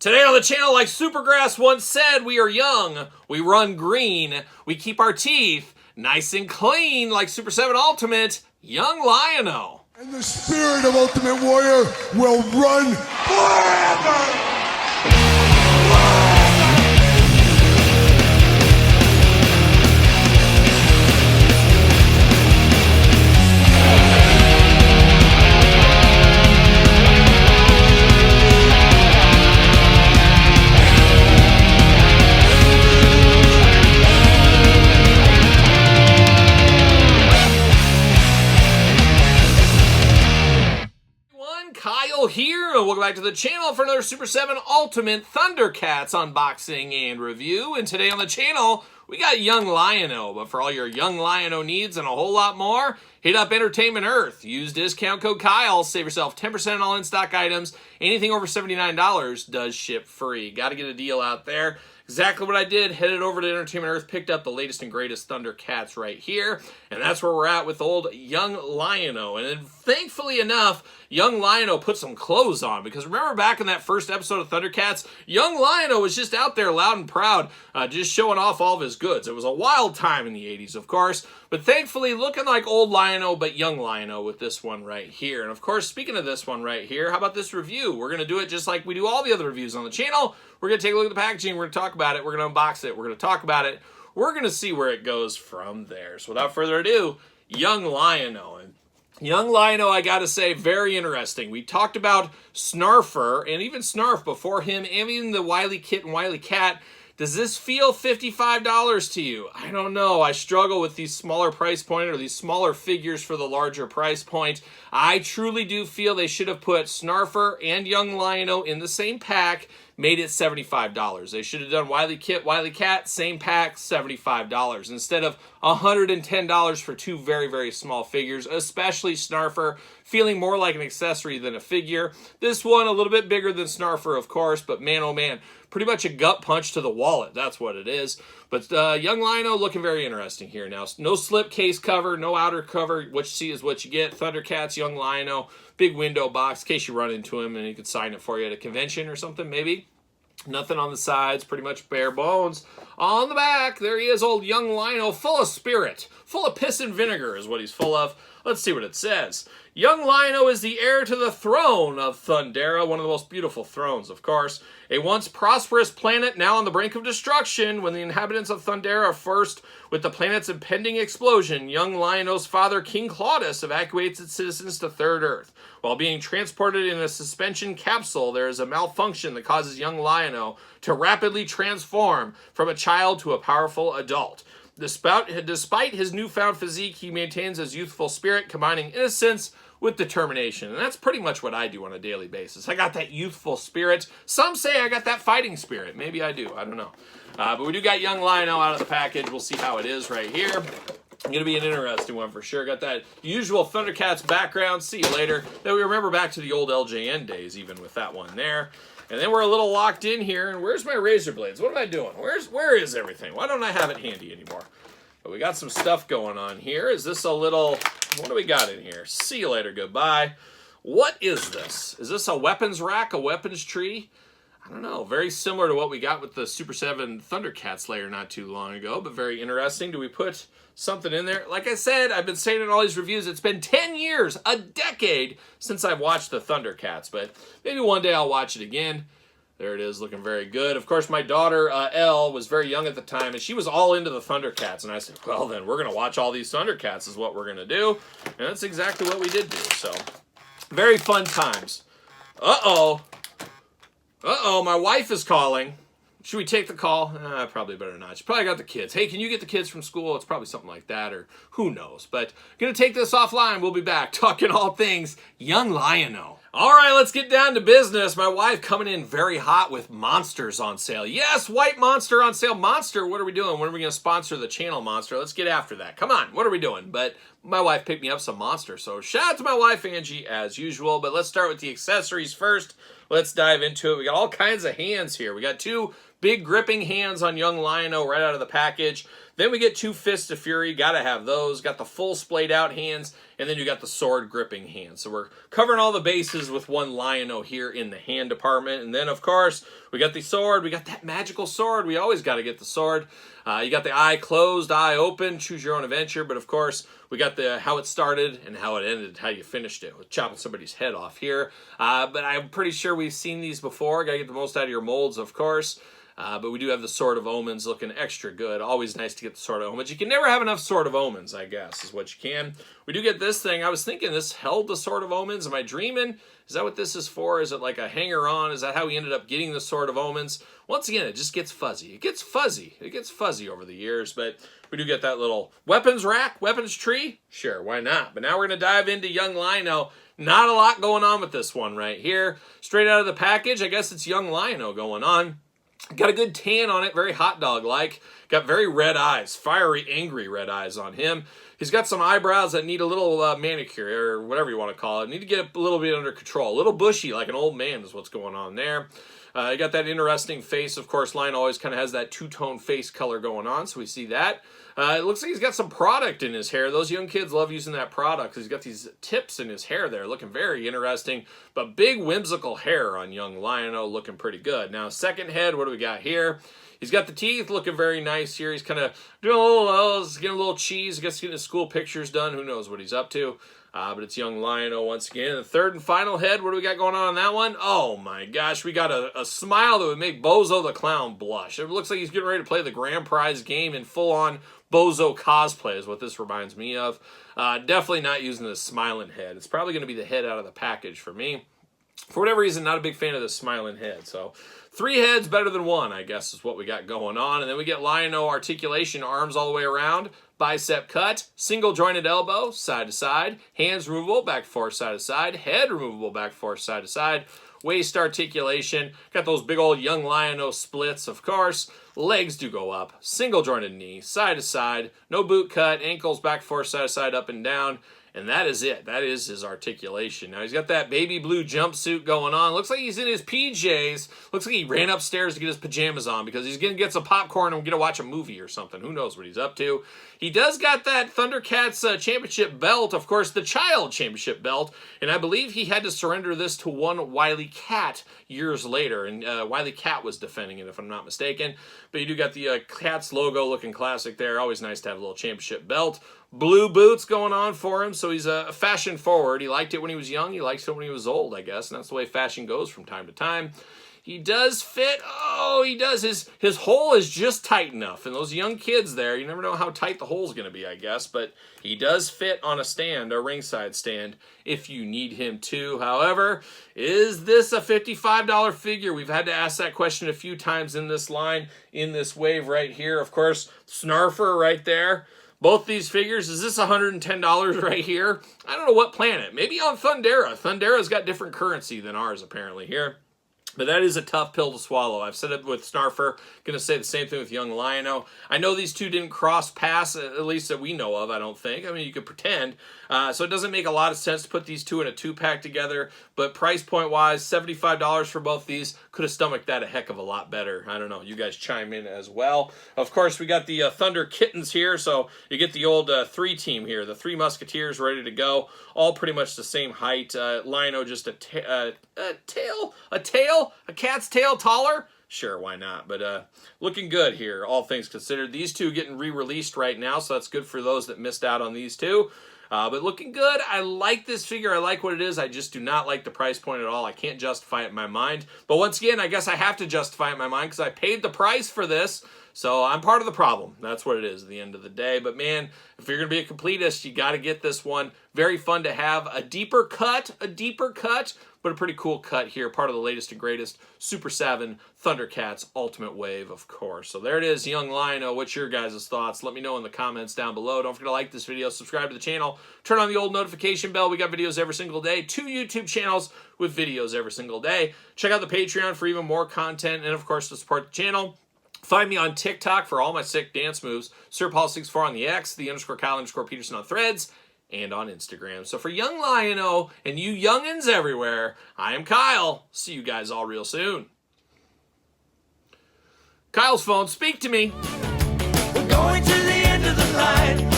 Today on the channel, like Supergrass once said, we are young, we run green, we keep our teeth nice and clean like Super 7 Ultimate, Young Lion-O. And the spirit of Ultimate Warrior will run forever! Here, and welcome back to the channel for another Super 7 Ultimate Thundercats unboxing and review. And today on the channel, we got Young Lion-O. But for all your Young Lion-O needs and a whole lot more, hit up Entertainment Earth. Use discount code Kyle, save yourself 10% on all in-stock items. Anything over $79 does ship free. Got to get a deal out there. Exactly what I did, headed over to Entertainment Earth, picked up the latest and greatest Thundercats right here, and that's where we're at with old Young Lion-O. And then, thankfully enough, Young Lion-O put some clothes on, because remember back in that first episode of Thundercats, Young Lion-O was just out there loud and proud, just showing off all of his goods. It was a wild time in the 80s, of course, but thankfully looking like old Lion-O, but Young Lion-O with this one right here. And of course, speaking of this one right here, how about this review? We're going to do it just like we do all the other reviews on the channel. We're going to take a look at the packaging, we're going to talk about it, we're going to unbox it, we're going to talk about it, we're going to see where it goes from there. So without further ado, Young Lion-O. And Young Lion-O, I gotta say, very interesting. We talked about Snarfer, and even Snarf before him, and even the Wily Kit and Wily Cat. Does this feel $55 to you? I don't know. I struggle with these smaller price point or these smaller figures for the larger price point. I truly do feel they should have put Snarfer and Young Lion-O in the same pack, made it $75. They should have done Wily Kit, Wily Cat, same pack, $75. Instead of $110 for two very, very small figures, especially Snarfer, feeling more like an accessory than a figure. This one a little bit bigger than Snarfer, of course, but man, oh man, pretty much a gut punch to the wallet. That's what it is. But Young Lion-O looking very interesting here. Now, no slipcase cover, no outer cover. What you see is what you get. Thundercats, Young Lion-O, big window box in case you run into him and he could sign it for you at a convention or something, maybe. Nothing on the sides, pretty much bare bones. On the back, there he is, old Young Lion-O, full of spirit. Full of piss and vinegar is what he's full of. Let's see what it says. Young Lion-O is the heir to the throne of Thundera, one of the most beautiful thrones, of course. A once prosperous planet now on the brink of destruction. When the inhabitants of Thundera are first with the planet's impending explosion, Young Lion-O's father, King Claudius, evacuates its citizens to Third Earth. While being transported in a suspension capsule, there is a malfunction that causes Young Lion-O to rapidly transform from a child to a powerful adult. Despite his newfound physique, he maintains his youthful spirit, combining innocence with determination. And that's pretty much what I do on a daily basis. I got that youthful spirit. Some say I got that fighting spirit. Maybe I do. I don't know. But we do got Young Lion-O out of the package. We'll see how it is right here. Going to be an interesting one for sure. Got that usual Thundercats background. See you later. Then we remember back to the old LJN days, even with that one there. And then we're a little locked in here. And where's my razor blades? What am I doing? Where is everything? Why don't I have it handy anymore? But we got some stuff going on here. Is this a little... What do we got in here? See you later. Goodbye. What is this? Is this a weapons rack? A weapons tree? I don't know. Very similar to what we got with the Super 7 Thundercats layer not too long ago. But very interesting. Do we put something in there? Like I said, I've been saying in all these reviews, it's been 10 years, a decade, since I've watched the Thundercats. But maybe one day I'll watch it again. There it is, looking very good. Of course, my daughter, Elle, was very young at the time, and she was all into the Thundercats. And I said, well, then we're going to watch all these Thundercats is what we're going to do. And that's exactly what we did do. So, very fun times. Uh-oh. Uh-oh, my wife is calling. Should we take the call? Probably better not. She probably got the kids. Hey, can you get the kids from school? It's probably something like that, or who knows. But going to take this offline. We'll be back talking all things Young Lion-O. All right, let's get down to business. My wife coming in very hot with Monsters on sale. Yes, White Monster on sale. Monster, what are we doing? When are we going to sponsor the channel, Monster? Let's get after that. Come on, what are we doing? But my wife picked me up some Monster, so shout out to my wife, Angie, as usual. But let's start with the accessories first. let's dive into it. We got all kinds of hands here. We got 2 big gripping hands on young Lion-O right out of the package. Then we get 2 Fists of Fury, gotta have those. Got the full splayed out hands, and then you got the sword gripping hands. So we're covering all the bases with one Lion-O here in the hand department. And then, of course, we got the sword. We got that magical sword. We always got to get the sword. You got the eye closed, eye open, choose your own adventure. But, of course, we got the how it started and how it ended, how you finished it, with chopping somebody's head off here. But I'm pretty sure we've seen these before. Got to get the most out of your molds, of course. But we do have the Sword of Omens looking extra good. Always nice to get the Sword of Omens. You can never have enough Sword of Omens, I guess, is what you can. We do get this thing. I was thinking this held the Sword of Omens. Am I dreaming? Is that what this is for? Is it like a hanger-on? Is that how we ended up getting the Sword of Omens? Once again, it just gets fuzzy. It gets fuzzy. It gets fuzzy over the years, but we do get that little weapons rack, weapons tree. Sure, why not? But now we're going to dive into young Lion-O. Not a lot going on with this one right here. Straight out of the package, I guess it's young Lion-O going on. Got a good tan on it, very hot dog-like. Got very red eyes, fiery, angry red eyes on him. He's got some eyebrows that need a little manicure, or whatever you want to call it. Need to get a little bit under control. A little bushy, like an old man is what's going on there. You got that interesting face. Of course, Lion always kind of has that two-tone face color going on, so we see that. It looks like he's got some product in his hair. Those young kids love using that product because he's got these tips in his hair there, looking very interesting. But big whimsical hair on young Lion-O, looking pretty good. Now, second head, what do we got here? He's got the teeth looking very nice here. He's kind of doing a little L's, getting a little cheese. I guess getting his school pictures done. Who knows what he's up to. But it's young Lion-O once again. The third and final head, what do we got going on that one? Oh my gosh, we got a smile that would make Bozo the Clown blush. It looks like he's getting ready to play the grand prize game in full-on Bozo cosplay is what this reminds me of. Definitely not using the smiling head. It's probably going to be the head out of the package for me. For whatever reason, not a big fan of the smiling head. So 3 heads better than 1, I guess, is what we got going on. And then we get Lion-O articulation, arms all the way around, bicep cut, single jointed elbow, side to side, hands removable, back forth, side to side, head removable, back forth, side to side, waist articulation, got those big old young Lion-O splits, of course. Legs do go up, single jointed knee, side to side, no boot cut, ankles back forth, side to side, up and down. And that is it. That is his articulation. Now, he's got that baby blue jumpsuit going on. Looks like he's in his PJs. Looks like he ran upstairs to get his pajamas on because he's going to get some popcorn and going to watch a movie or something. Who knows what he's up to. He does got that Thundercats championship belt, of course, the child championship belt. And I believe he had to surrender this to one Wily Cat years later. And Wily Cat was defending it, if I'm not mistaken. But you do got the Cats logo looking classic there. Always nice to have a little championship belt. Blue boots going on for him, so he's a fashion forward. He liked it when he was young. He likes it when he was old, I guess, and that's the way fashion goes from time to time. He does fit. Oh, he does. His hole is just tight enough. And those young kids there, you never know how tight the hole's going to be, I guess. But he does fit on a stand, a ringside stand, if you need him to. However, is this a $55 figure? We've had to ask that question a few times in this line, in this wave right here. Of course, Snarfer right there. Both these figures, is this $110 right here? I don't know what planet. Maybe on Thundera. Thundera's got different currency than ours, apparently, here. But that is a tough pill to swallow. I've said it with Snarfer. Going to say the same thing with young Lion-O. I know these two didn't cross paths, at least that we know of, I don't think. I mean, you could pretend. So it doesn't make a lot of sense to put these two in a 2-pack together. But price point-wise, $75 for both these. Could have stomached that a heck of a lot better. I don't know. You guys chime in as well. Of course, we got the Thunder Kittens here. So you get the old 3-team here. The 3 Musketeers ready to go. All pretty much the same height. Lion-O just a cat's tail taller? Sure, why not? But looking good here, all things considered. These two getting re-released right now, so that's good for those that missed out on these two. But looking good. I like this figure. I like what it is. I just do not like the price point at all. I can't justify it in my mind. But once again, I guess I have to justify it in my mind because I paid the price for this. So I'm part of the problem. That's what it is at the end of the day. But man, if you're going to be a completist, you got to get this one. Very fun to have. A deeper cut, but a pretty cool cut here. Part of the latest and greatest Super 7 Thundercats Ultimate Wave, of course. So there it is, young Lion-O. What's your guys' thoughts? Let me know in the comments down below. Don't forget to like this video, subscribe to the channel, turn on the old notification bell. We got videos every single day. 2 YouTube channels with videos every single day. Check out the Patreon for even more content, and of course, to support the channel. Find me on TikTok for all my sick dance moves. SirPaul64 on the X, the _Kyle_Peterson on Threads. and on Instagram. So for Young Lion-O and you youngins everywhere, I am Kyle. See you guys all real soon. Kyle's phone, speak to me. We're going to the end of the line.